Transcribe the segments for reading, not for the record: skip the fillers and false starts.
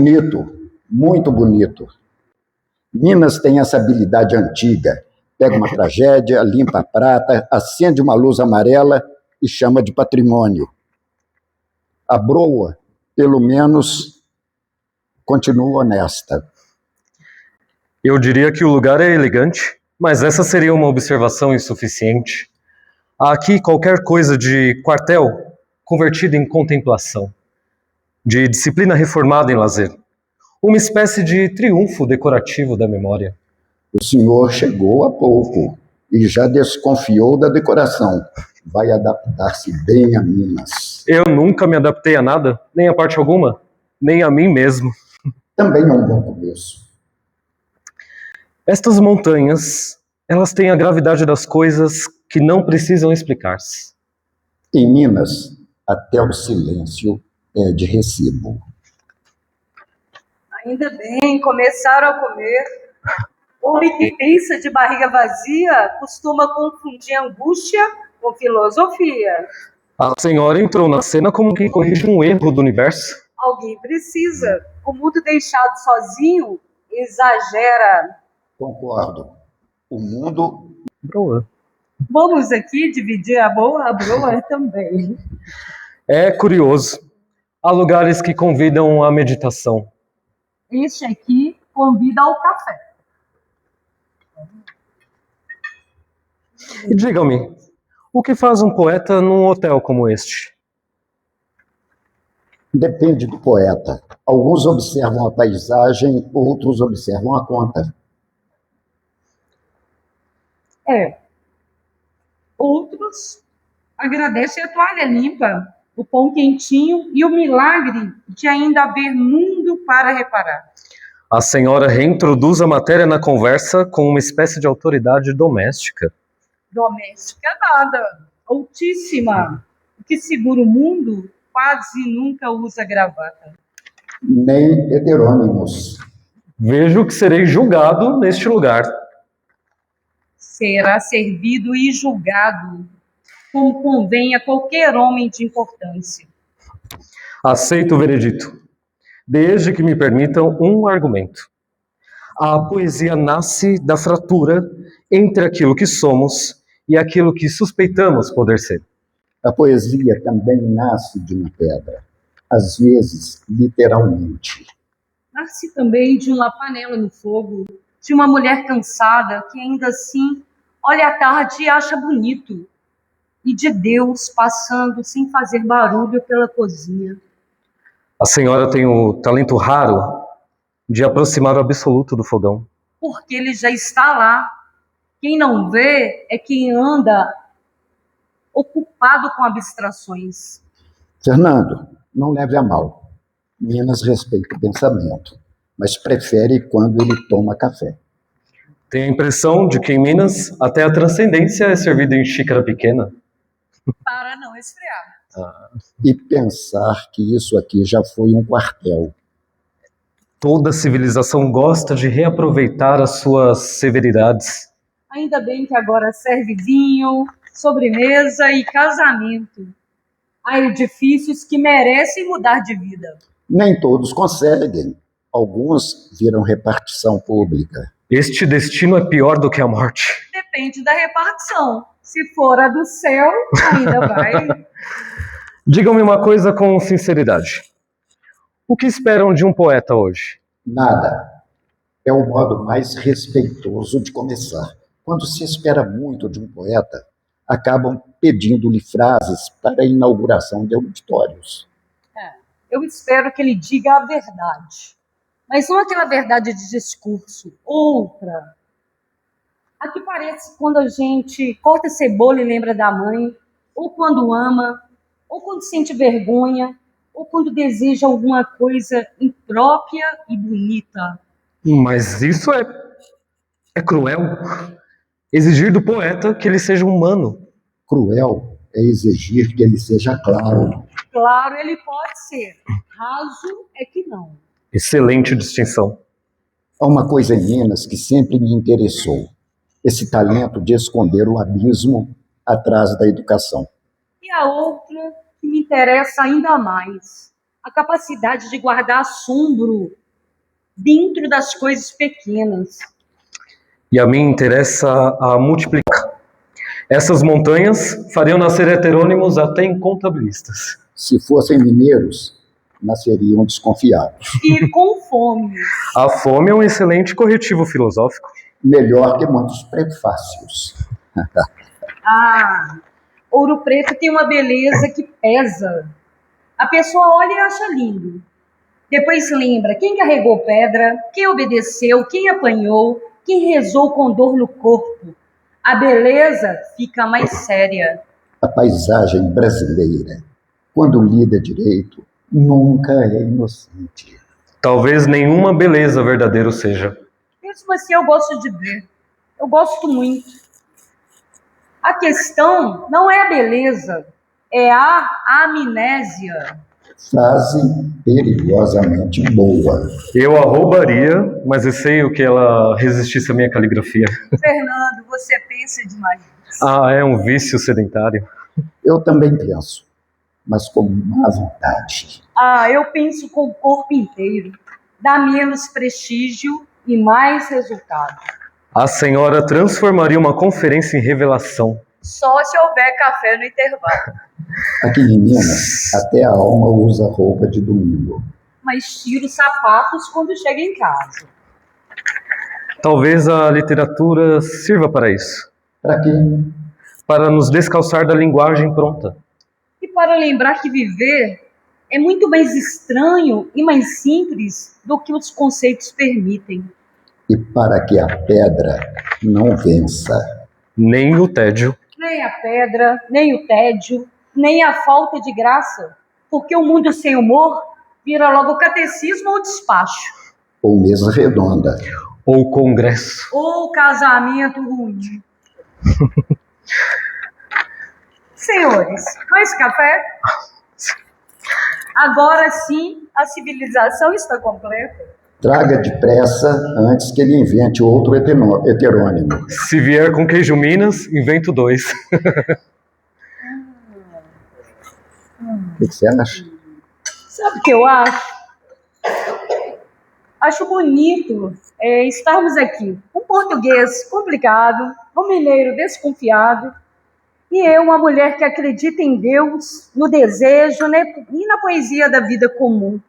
Bonito, muito bonito. Minas tem essa habilidade antiga. Pega uma tragédia, limpa a prata, acende uma luz amarela e chama de patrimônio. A Broa, pelo menos, continua honesta. Eu diria que o lugar é elegante, mas essa seria uma observação insuficiente. Há aqui qualquer coisa de quartel convertido em contemplação, de disciplina reformada em lazer, uma espécie de triunfo decorativo da memória. O senhor chegou há pouco e já desconfiou da decoração. Vai adaptar-se bem a Minas. Eu nunca me adaptei a nada, nem a parte alguma, nem a mim mesmo. Também é um bom começo. Estas montanhas, elas têm a gravidade das coisas que não precisam explicar-se. Em Minas, até o silêncio é de recibo. Ainda bem, começaram a comer. Homem que pensa de barriga vazia costuma confundir angústia com filosofia. A senhora entrou na cena como quem corrige um erro do universo. Alguém precisa. O mundo deixado sozinho exagera. Concordo. O mundo... Broa. Vamos aqui dividir a broa também. É curioso. Há lugares que convidam à meditação. Este aqui convida ao café. E digam-me, o que faz um poeta num hotel como este? Depende do poeta. Alguns observam a paisagem, outros observam a conta. Outros agradecem a toalha limpa, o pão quentinho e o milagre de ainda haver mundo para reparar. A senhora reintroduz a matéria na conversa com uma espécie de autoridade doméstica. Doméstica nada, altíssima. O que segura o mundo quase nunca usa gravata. Nem heterônimos. Vejo que serei julgado neste lugar. Será servido e julgado, como convém a qualquer homem de importância. Aceito o veredito, desde que me permitam um argumento. A poesia nasce da fratura entre aquilo que somos e aquilo que suspeitamos poder ser. A poesia também nasce de uma pedra, às vezes, literalmente. Nasce também de uma panela no fogo, de uma mulher cansada que ainda assim olha à tarde e acha bonito, e de Deus passando sem fazer barulho pela cozinha. A senhora tem o talento raro de aproximar o absoluto do fogão. Porque ele já está lá. Quem não vê é quem anda ocupado com abstrações. Fernando, não leve a mal. Minas respeita o pensamento, mas prefere quando ele toma café. Tenho a impressão de que em Minas até a transcendência é servida em xícara pequena. Para não esfriar. E pensar que isso aqui já foi um quartel. Toda civilização gosta de reaproveitar as suas severidades. Ainda bem que agora serve vinho, sobremesa e casamento. Há edifícios que merecem mudar de vida. Nem todos conseguem. Alguns viram repartição pública. Este destino é pior do que a morte. Depende da repartição. Se for a do céu, ainda vai. Digam-me uma coisa com sinceridade. O que esperam de um poeta hoje? Nada. É o modo mais respeitoso de começar. Quando se espera muito de um poeta, acabam pedindo-lhe frases para a inauguração de auditórios. Eu espero que ele diga a verdade. Mas não aquela verdade de discurso. Outra. A que parece quando a gente corta cebola e lembra da mãe, ou quando ama, ou quando sente vergonha, ou quando deseja alguma coisa imprópria e bonita. Mas isso é cruel. Exigir do poeta que ele seja humano. Cruel é exigir que ele seja claro. Claro, ele pode ser. Raso é que não. Excelente distinção. Há uma coisa em Minas que sempre me interessou. Esse talento de esconder o abismo atrás da educação. E a outra que me interessa ainda mais. a capacidade de guardar assombro dentro das coisas pequenas. E a mim interessa a multiplicar. Essas montanhas fariam nascer heterônimos até incontabilistas. Se fossem mineiros, nasceriam desconfiados. E com fome. A fome é um excelente corretivo filosófico. Melhor que muitos prefácios. Ah, Ouro Preto tem uma beleza que pesa. A pessoa olha e acha lindo. Depois lembra quem carregou pedra, quem obedeceu, quem apanhou, quem rezou com dor no corpo. A beleza fica mais séria. A paisagem brasileira, quando lida direito, nunca é inocente. Talvez nenhuma beleza verdadeira seja. Mesmo assim, eu gosto de ver. Eu gosto muito. A questão não é a beleza, é a amnésia. Frase perigosamente boa. Eu a roubaria, mas receio que ela resistisse à minha caligrafia. Fernando, você pensa demais. Ah, é um vício sedentário. Eu também penso, mas com má vontade. Ah, eu penso com o corpo inteiro. Dá menos prestígio e mais resultado. A senhora transformaria uma conferência em revelação. Só se houver café no intervalo. Aqui, menina, até a alma usa roupa de domingo. Mas tira os sapatos quando chega em casa. Talvez a literatura sirva para isso. Para quê? Para nos descalçar da linguagem pronta. E para lembrar que viver é muito mais estranho e mais simples do que os conceitos permitem. E para que a pedra não vença. Nem o tédio. Nem a pedra, nem o tédio, nem a falta de graça. Porque o mundo sem humor vira logo catecismo ou despacho. Ou mesa redonda. Ou congresso. Ou casamento ruim. Senhores, mais café? Agora sim, a civilização está completa. Traga depressa antes que ele invente outro heterônimo. Se vier com queijo Minas, invento 2. O que você acha? Sabe o que eu acho? Acho bonito estarmos aqui. Um português complicado, um mineiro desconfiado, e eu, uma mulher que acredita em Deus, no desejo, né, e na poesia da vida comum.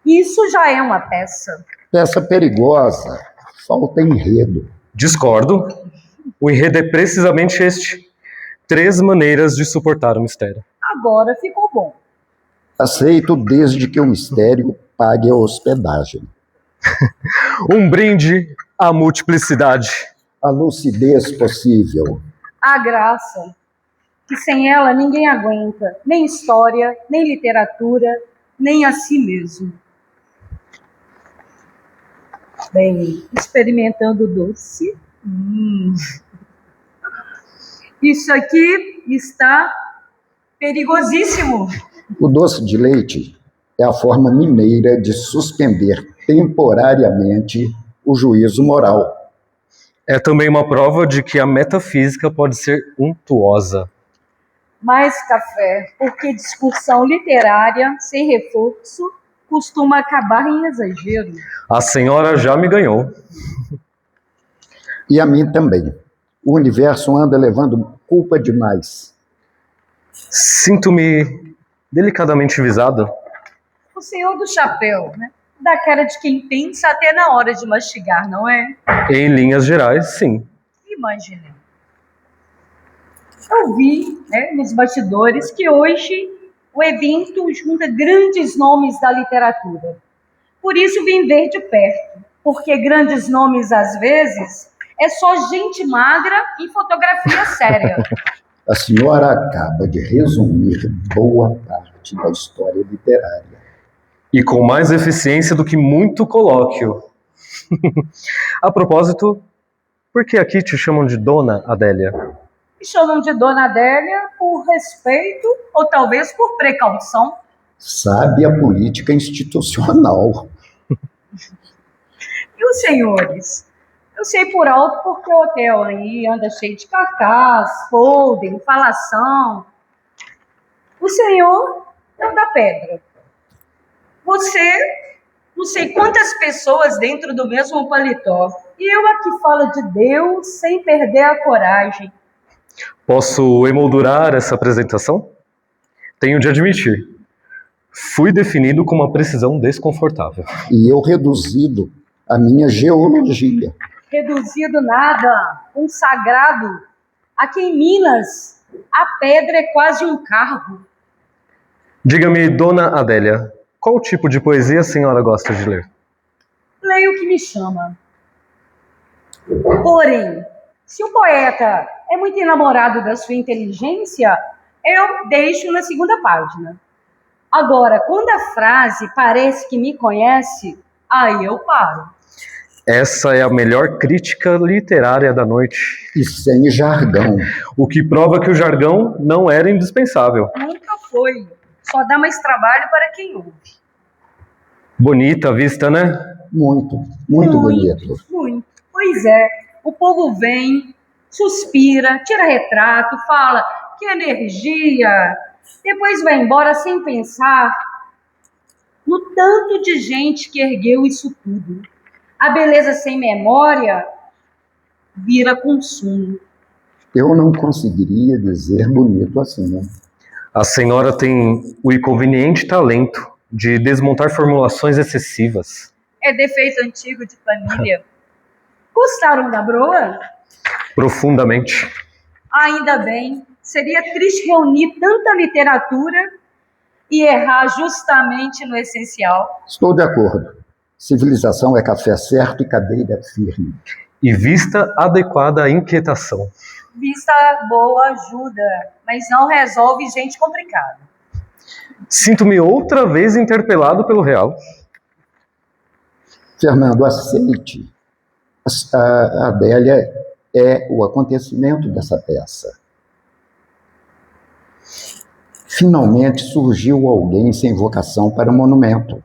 Isso já é uma peça. Peça perigosa. Falta enredo. Discordo. O enredo é precisamente este. 3 maneiras de suportar o mistério. Agora ficou bom. Aceito desde que o mistério pague a hospedagem. Um brinde à multiplicidade. A lucidez possível. A graça, que sem ela ninguém aguenta, nem história, nem literatura, nem a si mesmo. Bem, experimentando doce. Isso aqui está perigosíssimo. O doce de leite é a forma mineira de suspender temporariamente o juízo moral. É também uma prova de que a metafísica pode ser untuosa. Mais café, porque discussão literária sem reforço costuma acabar em exagero. A senhora já me ganhou. E a mim também. O universo anda levando culpa demais. Sinto-me delicadamente visado. O senhor do chapéu, né? Dá cara de quem pensa até na hora de mastigar, não é? Em linhas gerais, sim. Imaginei. Eu vi, né, nos bastidores que hoje o evento junta grandes nomes da literatura. Por isso vim ver de perto, porque grandes nomes, às vezes, é só gente magra e fotografia séria. A senhora acaba de resumir boa parte da história literária. E com mais eficiência do que muito colóquio. A propósito, por que aqui te chamam de Dona Adélia? Me chamam de Dona Adélia por respeito ou talvez por precaução. Sabe a política institucional. E os senhores? Eu sei por alto porque o hotel aí anda cheio de cartaz, folder, falação. O senhor é o da pedra. Você, não sei quantas pessoas dentro do mesmo paletó. E eu aqui falo de Deus sem perder a coragem. Posso emoldurar essa apresentação? Tenho de admitir, fui definido com uma precisão desconfortável. E eu reduzido à minha geologia. Reduzido nada, um sagrado. Aqui em Minas, a pedra é quase um cargo. Diga-me, dona Adélia, qual tipo de poesia a senhora gosta de ler? Leio o que me chama. Porém, se o poeta é muito enamorado da sua inteligência, eu deixo na segunda página. Agora, quando a frase parece que me conhece, aí eu paro. Essa é a melhor crítica literária da noite. E sem jargão. O que prova que o jargão não era indispensável. Nunca foi. Só dá mais trabalho para quem ouve. Bonita a vista, né? Muito, muito bonito. Muito. Pois é. O povo vem, suspira, tira retrato, fala que energia. Depois vai embora sem pensar no tanto de gente que ergueu isso tudo. A beleza sem memória vira consumo. Eu não conseguiria dizer bonito assim, né? A senhora tem o inconveniente talento de desmontar formulações excessivas. É defeito antigo de planilha. Gostaram da broa? Profundamente. Ainda bem. Seria triste reunir tanta literatura e errar justamente no essencial. Estou de acordo. Civilização é café certo e cadeira firme. E vista adequada à inquietação. Vista boa ajuda, mas não resolve gente complicada. Sinto-me outra vez interpelado pelo real. Fernando, aceite. A Adélia é o acontecimento dessa peça. Finalmente surgiu alguém sem vocação para o monumento.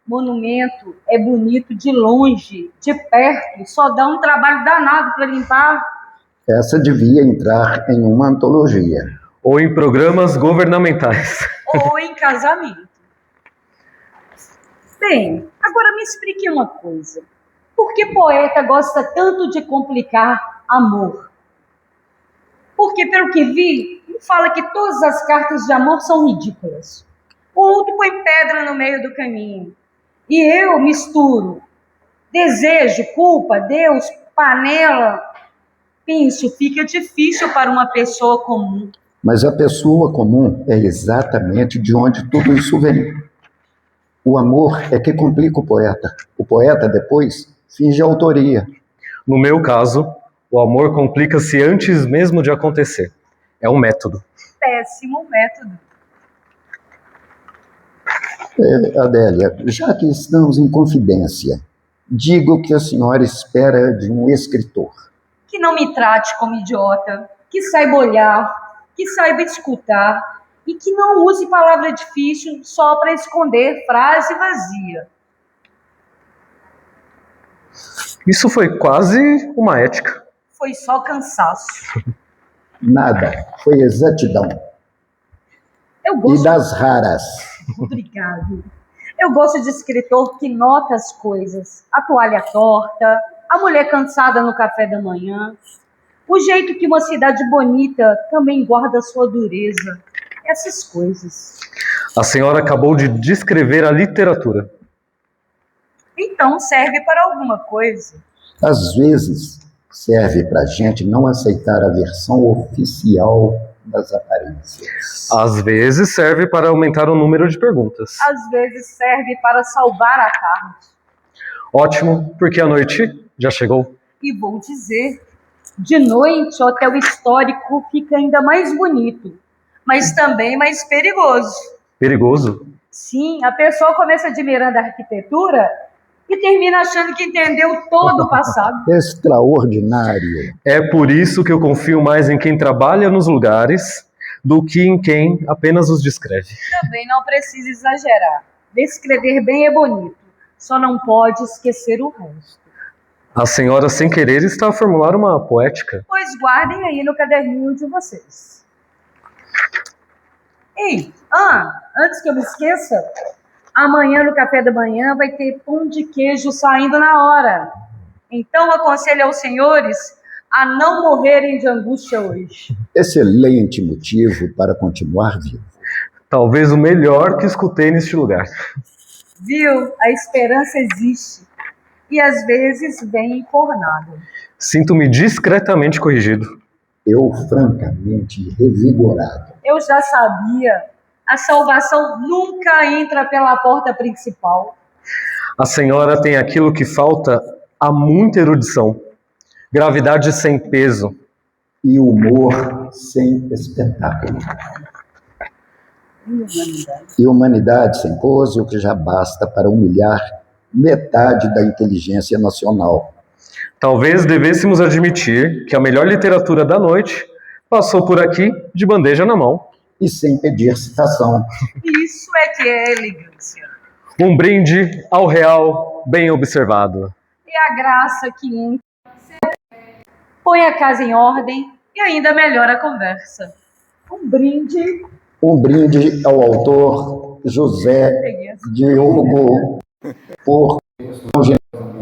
Monumento é bonito de longe, de perto, só dá um trabalho danado para limpar. Essa devia entrar em uma antologia. Ou em programas governamentais. Ou em casamento. Bem, agora me explique uma coisa. Por que poeta gosta tanto de complicar amor? Porque, pelo que vi, fala que todas as cartas de amor são ridículas. O outro põe pedra no meio do caminho. E eu misturo desejo, culpa, Deus, panela. Penso, fica difícil para uma pessoa comum. Mas a pessoa comum é exatamente de onde tudo isso vem. O amor é que complica o poeta. O poeta, depois, finge autoria. No meu caso, o amor complica-se antes mesmo de acontecer. É um método. Péssimo método. Adélia, já que estamos em confidência, diga o que a senhora espera de um escritor. Que não me trate como idiota, que saiba olhar, que saiba escutar e que não use palavra difícil só para esconder frase vazia. Isso foi quase uma ética. Foi só cansaço. Nada, foi exatidão. Eu gosto... E das raras. Obrigado. Eu gosto de escritor que nota as coisas. A toalha torta, a mulher cansada no café da manhã, o jeito que uma cidade bonita também guarda sua dureza. Essas coisas. A senhora acabou de descrever a literatura. Então serve para alguma coisa. Às vezes, serve para a gente não aceitar a versão oficial das aparências. Às vezes serve para aumentar o número de perguntas. Às vezes serve para salvar a tarde. Ótimo, porque a noite já chegou. E vou dizer, de noite o hotel histórico fica ainda mais bonito, mas também mais perigoso. Perigoso? Sim, a pessoa começa admirando a arquitetura e termina achando que entendeu todo o passado. Extraordinário. É por isso que eu confio mais em quem trabalha nos lugares do que em quem apenas os descreve. Também não precisa exagerar. Descrever bem é bonito, só não pode esquecer o resto. A senhora, sem querer, está a formular uma poética. Pois guardem aí no caderninho de vocês. Ei, antes que eu me esqueça, Amanhã, no café da manhã, vai ter pão de queijo saindo na hora. Então, aconselho aos senhores a não morrerem de angústia hoje. Excelente motivo para continuar vivo. Talvez o melhor que escutei neste lugar. Viu? A esperança existe. E às vezes vem encornada. Sinto-me discretamente corrigido. Eu, francamente, revigorado. Eu já sabia. A salvação nunca entra pela porta principal. A senhora tem aquilo que falta a muita erudição. Gravidade sem peso. E humor sem espetáculo. E humanidade sem pose, o que já basta para humilhar metade da inteligência nacional. Talvez devêssemos admitir que a melhor literatura da noite passou por aqui de bandeja na mão. E sem pedir citação. Isso é que é elegância. Um brinde ao real bem observado. E a graça que entra. Põe a casa em ordem e ainda melhora a conversa. Um brinde. Um brinde ao autor José Diogo por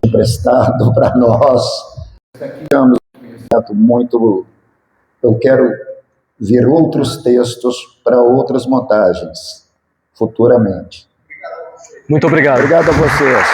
emprestado para nós. Muito. Eu quero ver outros textos para outras montagens futuramente. Muito obrigado. Obrigado a vocês.